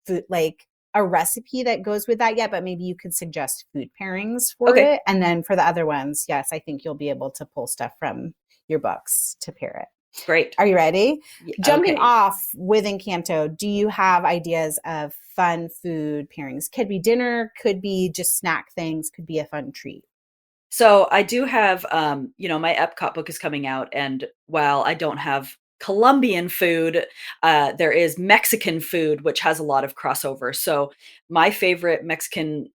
Speaker 4: food, like a recipe that goes with that yet, but maybe you could suggest food pairings for it. And then for the other ones, yes, I think you'll be able to pull stuff from your books to pair it.
Speaker 1: Great.
Speaker 4: Are you ready?
Speaker 1: Yeah,
Speaker 4: Jumping off with Encanto, do you have ideas of fun food pairings? Could be dinner, could be just snack things, could be a fun treat.
Speaker 1: So I do have, my Epcot book is coming out, and while I don't have Colombian food, there is Mexican food, which has a lot of crossover. So my favorite Mexican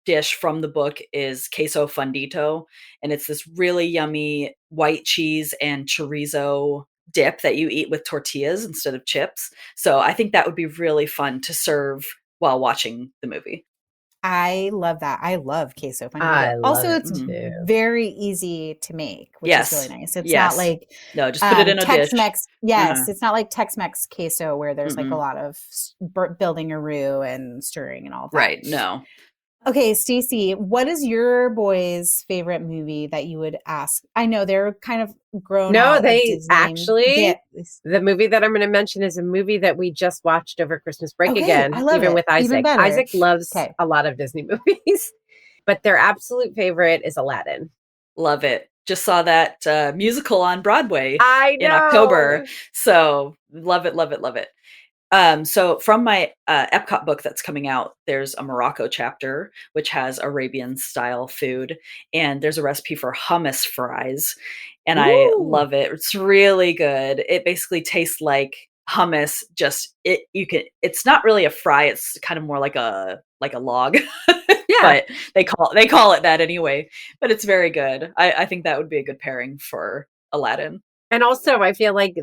Speaker 1: dish from the book is queso fundito, and it's this really yummy white cheese and chorizo dip that you eat with tortillas instead of chips. So I think that would be really fun to serve while watching the movie.
Speaker 4: I love that. I love queso fundito.
Speaker 5: I love
Speaker 4: Also,
Speaker 5: it
Speaker 4: it's
Speaker 5: too.
Speaker 4: very easy to make, which
Speaker 1: Yes.
Speaker 4: is really nice. It's
Speaker 1: Yes.
Speaker 4: not like
Speaker 1: No, just put it in a dish.
Speaker 4: Tex-Mex. Yes,
Speaker 1: Uh-huh.
Speaker 4: it's not like Tex-Mex queso where there's like a
Speaker 1: Mm-mm.
Speaker 4: lot of building a roux and stirring and all that.
Speaker 1: Right. No.
Speaker 4: Okay, Stacey, what is your boys' favorite movie that you would ask? I know they're kind of grown
Speaker 5: No,
Speaker 4: out of
Speaker 5: they
Speaker 4: Disney.
Speaker 5: actually, the movie that I'm going to mention is a movie that we just watched over Christmas break
Speaker 4: Okay,
Speaker 5: again,
Speaker 4: I love
Speaker 5: even
Speaker 4: it.
Speaker 5: with
Speaker 4: Even
Speaker 5: Isaac.
Speaker 4: better.
Speaker 5: Isaac loves
Speaker 4: Okay.
Speaker 5: a lot of Disney movies, but their absolute favorite is Aladdin.
Speaker 1: Love it. Just saw that musical on Broadway
Speaker 5: I know.
Speaker 1: in October. So love it, love it, love it. So from my Epcot book that's coming out, there's a Morocco chapter, which has Arabian style food. And there's a recipe for hummus fries. And I
Speaker 5: Ooh.
Speaker 1: love it. It's really good. It basically tastes like hummus. It's not really a fry. It's kind of more like a log.
Speaker 5: Yeah.
Speaker 1: But they call it that anyway. But it's very good. I think that would be a good pairing for Aladdin.
Speaker 5: And also, I feel like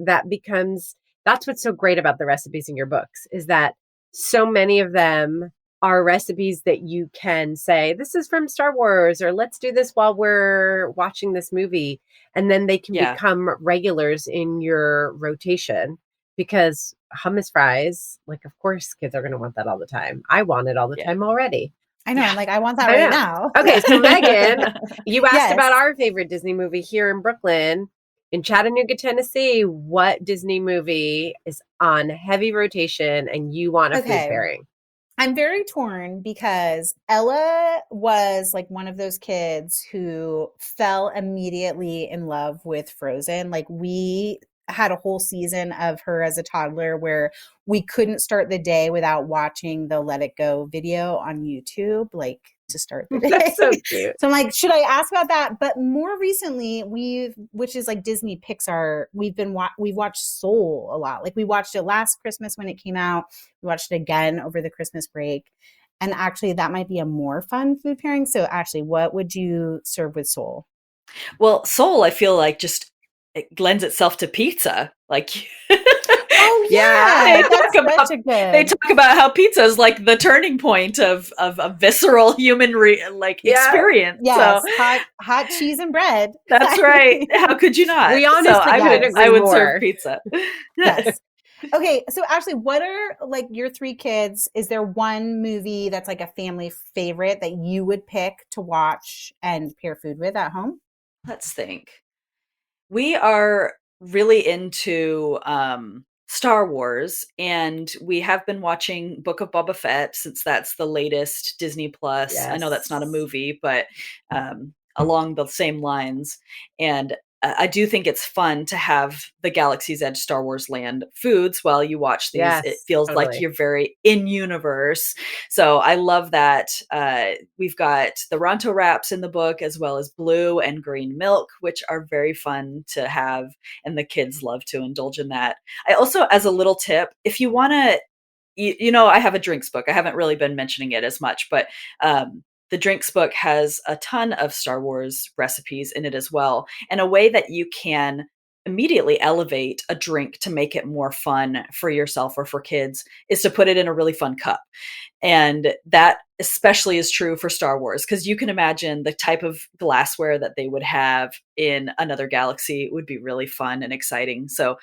Speaker 5: that's what's so great about the recipes in your books, is that so many of them are recipes that you can say, this is from Star Wars, or let's do this while we're watching this movie. And then they can become regulars in your rotation, because hummus fries, like, of course, kids are going to want that all the time. I want it all the time already.
Speaker 4: I know. I'm like, I want that right now.
Speaker 5: Okay. So Megan, you asked
Speaker 4: Yes.
Speaker 5: about our favorite Disney movie here in Brooklyn. In Chattanooga, Tennessee, what Disney movie is on heavy rotation and you want a food pairing?
Speaker 4: I'm very torn because Ella was like one of those kids who fell immediately in love with Frozen. Like, we had a whole season of her as a toddler where we couldn't start the day without watching the Let It Go video on YouTube, like, to start the day.
Speaker 5: That's so cute.
Speaker 4: So I'm like, should I ask about that? But more recently, which is like Disney Pixar, we've watched Soul a lot. Like, we watched it last Christmas when it came out. We watched it again over the Christmas break. And actually, that might be a more fun food pairing. So Ashley, what would you serve with Soul?
Speaker 1: Well, Soul, I feel like just it lends itself to pizza. Like,
Speaker 4: oh yeah,
Speaker 1: they talk about how pizza is like the turning point of a visceral human experience.
Speaker 4: Yes,
Speaker 1: so,
Speaker 4: hot cheese and bread.
Speaker 1: That's right. How could you not?
Speaker 5: We honestly
Speaker 1: I would serve pizza.
Speaker 4: Yes. Okay, so Ashley, what are like your three kids? Is there one movie that's like a family favorite that you would pick to watch and pair food with at home?
Speaker 1: Let's think. We are really into Star Wars, and we have been watching Book of Boba Fett since that's the latest Disney Plus. I know that's not a
Speaker 5: Yes.
Speaker 1: movie, but along the same lines. And I do think it's fun to have the Galaxy's Edge Star Wars Land foods while you watch these. It
Speaker 5: Yes,
Speaker 1: feels like
Speaker 5: totally.
Speaker 1: you're very in universe. So I love that. We've got the Ronto wraps in the book, as well as blue and green milk, which are very fun to have, and the kids love to indulge in that. I also, as a little tip, if you want to, I have a drinks book. I haven't really been mentioning it as much, but the drinks book has a ton of Star Wars recipes in it as well. And a way that you can immediately elevate a drink to make it more fun for yourself or for kids is to put it in a really fun cup. And that especially is true for Star Wars, because you can imagine the type of glassware that they would have in another galaxy would be really fun and exciting. So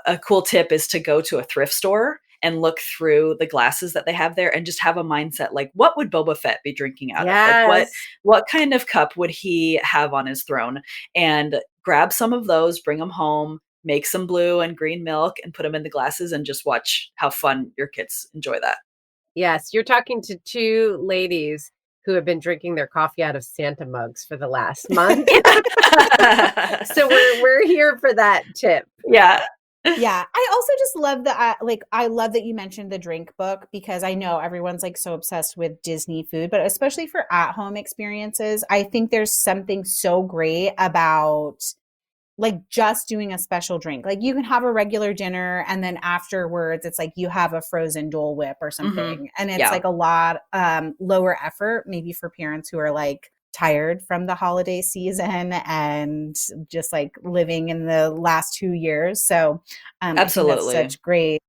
Speaker 1: a cool tip is to go to a thrift store and look through the glasses that they have there and just have a mindset like, what would Boba Fett be drinking out of? Like
Speaker 5: Yes.
Speaker 1: what kind of cup would he have on his throne? And grab some of those, bring them home, make some blue and green milk and put them in the glasses, and just watch how fun your kids enjoy that.
Speaker 5: Yes, you're talking to two ladies who have been drinking their coffee out of Santa mugs for the last month. So we're here for that tip.
Speaker 1: Yeah.
Speaker 4: Yeah, I also just love that. I love that you mentioned the drink book, because I know everyone's like so obsessed with Disney food, but especially for at-home experiences, I think there's something so great about like just doing a special drink. Like you can have a regular dinner and then afterwards it's like you have a frozen Dole Whip or something. And it's like a lot lower effort, maybe for parents who are like tired from the holiday season and just like living in the last 2 years. So
Speaker 1: Absolutely.
Speaker 4: I think that's such great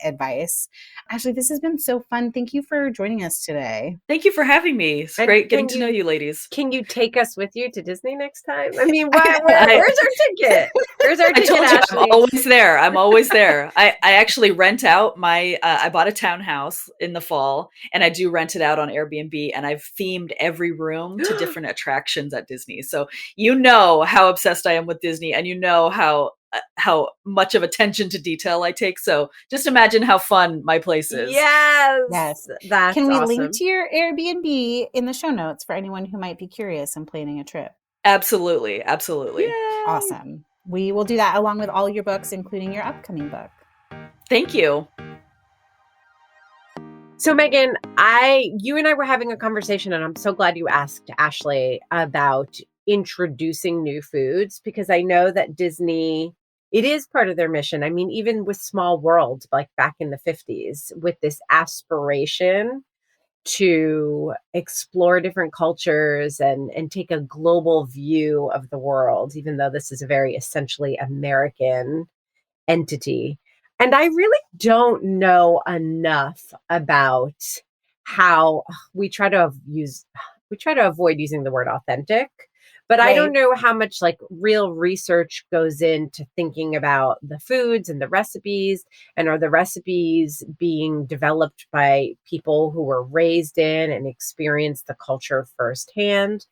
Speaker 4: advice. Ashley, this has been so fun. Thank you for joining us today.
Speaker 1: Thank you for having me. It's great getting to know you ladies.
Speaker 5: Can you take us with you to Disney next time? I mean, where's our ticket? Where's our ticket, Ashley?
Speaker 1: I'm always there. I'm always there. I actually rent out my, I bought a townhouse in the fall, and I do rent it out on Airbnb, and I've themed every room to different attractions at Disney. So you know how obsessed I am with Disney, and you know how much of attention to detail I take. So just imagine how fun my place is.
Speaker 5: Yes. That's
Speaker 4: Can we
Speaker 5: awesome.
Speaker 4: link to your Airbnb in the show notes for anyone who might be curious and planning a trip?
Speaker 1: Absolutely. Absolutely.
Speaker 5: Yay.
Speaker 4: Awesome. We will do that along with all your books, including your upcoming book.
Speaker 1: Thank you.
Speaker 5: So Megan, you and I were having a conversation, and I'm so glad you asked Ashley about introducing new foods, because I know that Disney, it is part of their mission. I mean, even with Small World, like back in the 50s, with this aspiration to explore different cultures and take a global view of the world, even though this is a very essentially American entity. And I really don't know enough about how we try to avoid using the word authentic, but I don't know how much like real research goes into thinking about the foods and the recipes, and are the recipes being developed by people who were raised in and experienced the culture firsthand.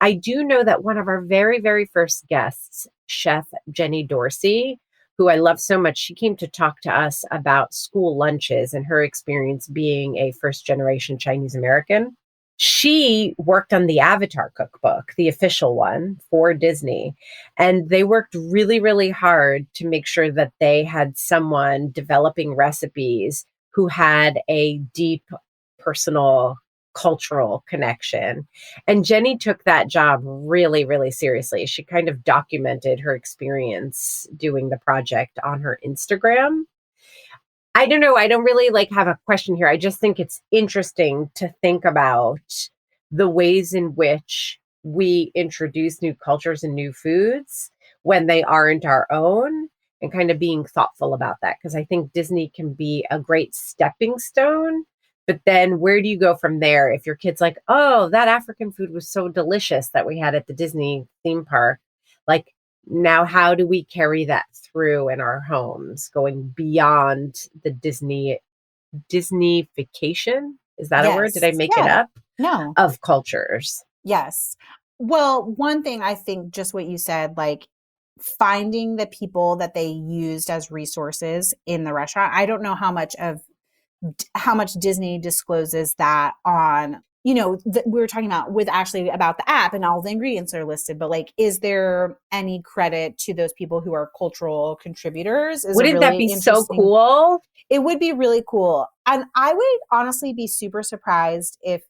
Speaker 5: I do know that one of our very, very first guests, Chef Jenny Dorsey, who I love so much, she came to talk to us about school lunches and her experience being a first-generation Chinese American. She worked on the Avatar cookbook, the official one for Disney, and they worked really, really hard to make sure that they had someone developing recipes who had a deep personal cultural connection. And Jenny took that job really, really seriously. She kind of documented her experience doing the project on her Instagram. I don't know. I don't really like have a question here. I just think it's interesting to think about the ways in which we introduce new cultures and new foods when they aren't our own, and kind of being thoughtful about that. Because I think Disney can be a great stepping stone. But then where do you go from there if your kid's like, oh, that African food was so delicious that we had at the Disney theme park? Like, now how do we carry that through in our homes, going beyond the Disneyfication? Is that a word? Did I make it up?
Speaker 4: No.
Speaker 5: Of cultures.
Speaker 4: Yes. Well, one thing I think, just what you said, like finding the people that they used as resources in the restaurant. I don't know how much Disney discloses that on, we were talking about with Ashley about the app and all the ingredients are listed, but like, is there any credit to those people who are cultural contributors?
Speaker 5: Wouldn't that be so cool?
Speaker 4: It would be really cool. And I would honestly be super surprised if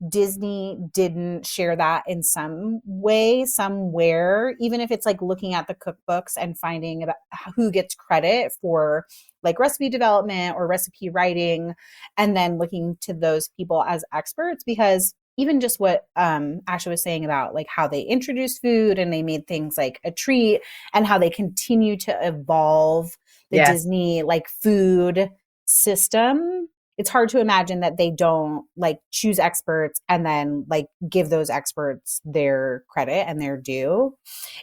Speaker 4: Disney didn't share that in some way, somewhere, even if it's like looking at the cookbooks and finding about who gets credit for like recipe development or recipe writing, and then looking to those people as experts, because even just what Asha was saying about like how they introduced food and they made things like a treat, and how they continue to evolve the Disney like food system. It's hard to imagine that they don't like choose experts and then like give those experts their credit and their due.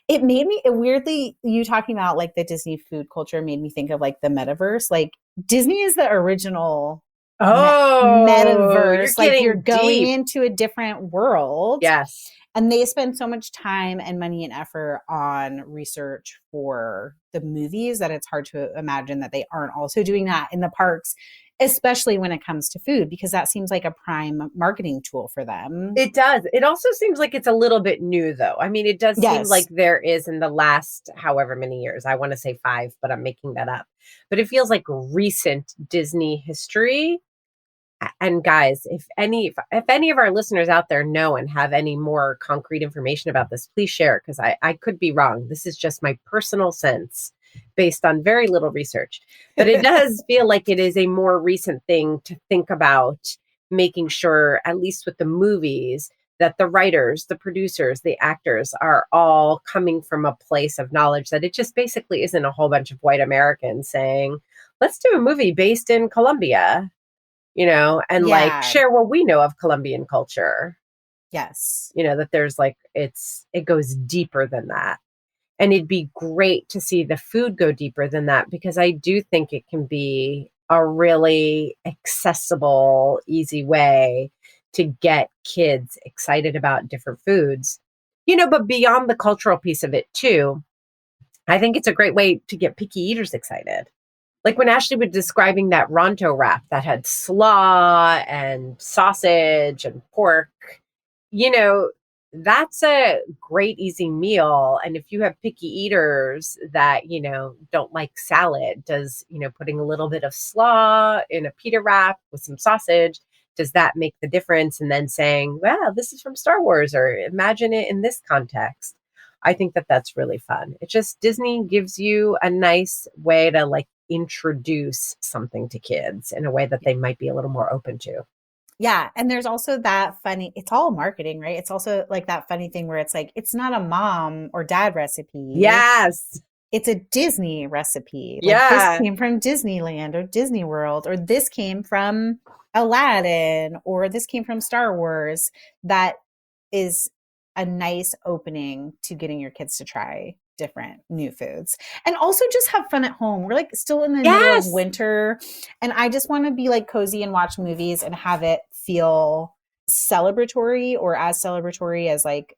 Speaker 4: It weirdly, you talking about like the Disney food culture made me think of like the metaverse. Like Disney is the original metaverse. Like you're going into a different world.
Speaker 5: Yes.
Speaker 4: And they spend so much time and money and effort on research for the movies that it's hard to imagine that they aren't also doing that in the parks, especially when it comes to food, because that seems like a prime marketing tool for them.
Speaker 5: It does. It also seems like it's a little bit new, though. I mean, it does seem like there is in the last however many years, I want to say 5, but I'm making that up. But it feels like recent Disney history. And guys, if any of our listeners out there know and have any more concrete information about this, please share, because I could be wrong. This is just my personal sense based on very little research. But it does feel like it is a more recent thing to think about, making sure, at least with the movies, that the writers, the producers, the actors are all coming from a place of knowledge, that it just basically isn't a whole bunch of white Americans saying, let's do a movie based in Colombia, and like share what we know of Colombian culture.
Speaker 4: Yes.
Speaker 5: That there's like, it goes deeper than that. And it'd be great to see the food go deeper than that, because I do think it can be a really accessible, easy way to get kids excited about different foods, but beyond the cultural piece of it too, I think it's a great way to get picky eaters excited. Like when Ashley was describing that Ronto wrap that had slaw and sausage and pork, that's a great, easy meal. And if you have picky eaters that, don't like salad, does, putting a little bit of slaw in a pita wrap with some sausage, does that make the difference? And then saying, wow, this is from Star Wars, or imagine it in this context. I think that that's really fun. It's just Disney gives you a nice way to like introduce something to kids in a way that they might be a little more open to.
Speaker 4: Yeah. And there's also that funny, it's all marketing, right? It's also like that funny thing where it's like, it's not a mom or dad recipe.
Speaker 5: Yes.
Speaker 4: It's a Disney recipe. Like this came from Disneyland or Disney World, or this came from Aladdin, or this came from Star Wars. That is a nice opening to getting your kids to try different new foods and also just have fun at home. We're like still in the middle of winter, and I just want to be like cozy and watch movies and have it feel celebratory, or as celebratory as like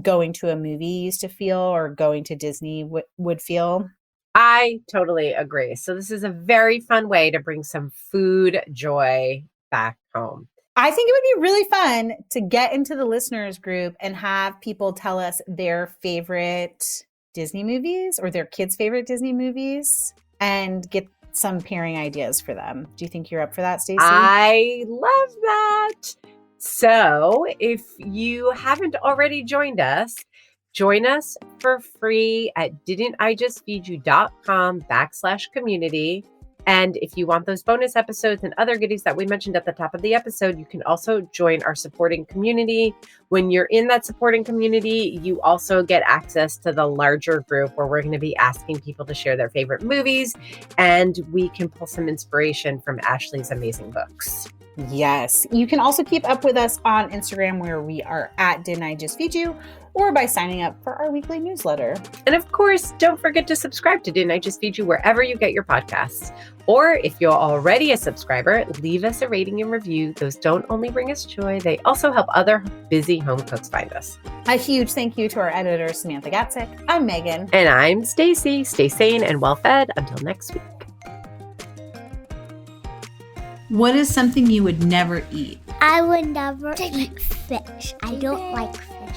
Speaker 4: going to a movie used to feel, or going to Disney would feel.
Speaker 5: I totally agree. So this is a very fun way to bring some food joy back home.
Speaker 4: I think it would be really fun to get into the listeners group and have people tell us their favorite Disney movies or their kids' favorite Disney movies, and get some pairing ideas for them. Do you think you're up for that, Stacey?
Speaker 5: I love that. So if you haven't already joined us, join us for free at didn'tijustfeedyou.com/community. And if you want those bonus episodes and other goodies that we mentioned at the top of the episode, you can also join our supporting community. When you're in that supporting community, you also get access to the larger group where we're going to be asking people to share their favorite movies, and we can pull some inspiration from Ashley's amazing books.
Speaker 4: Yes. You can also keep up with us on Instagram, where we are at Didn't I Just Feed You, or by signing up for our weekly newsletter.
Speaker 5: And of course, don't forget to subscribe to Didn't I Just Feed You wherever you get your podcasts. Or if you're already a subscriber, leave us a rating and review. Those don't only bring us joy, they also help other busy home cooks find us.
Speaker 4: A huge thank you to our editor, Samantha Gatzik. I'm Megan.
Speaker 5: And I'm Stacy. Stay sane and well fed until next week.
Speaker 6: What is something you would never eat?
Speaker 2: I would never eat fish. I don't like fish.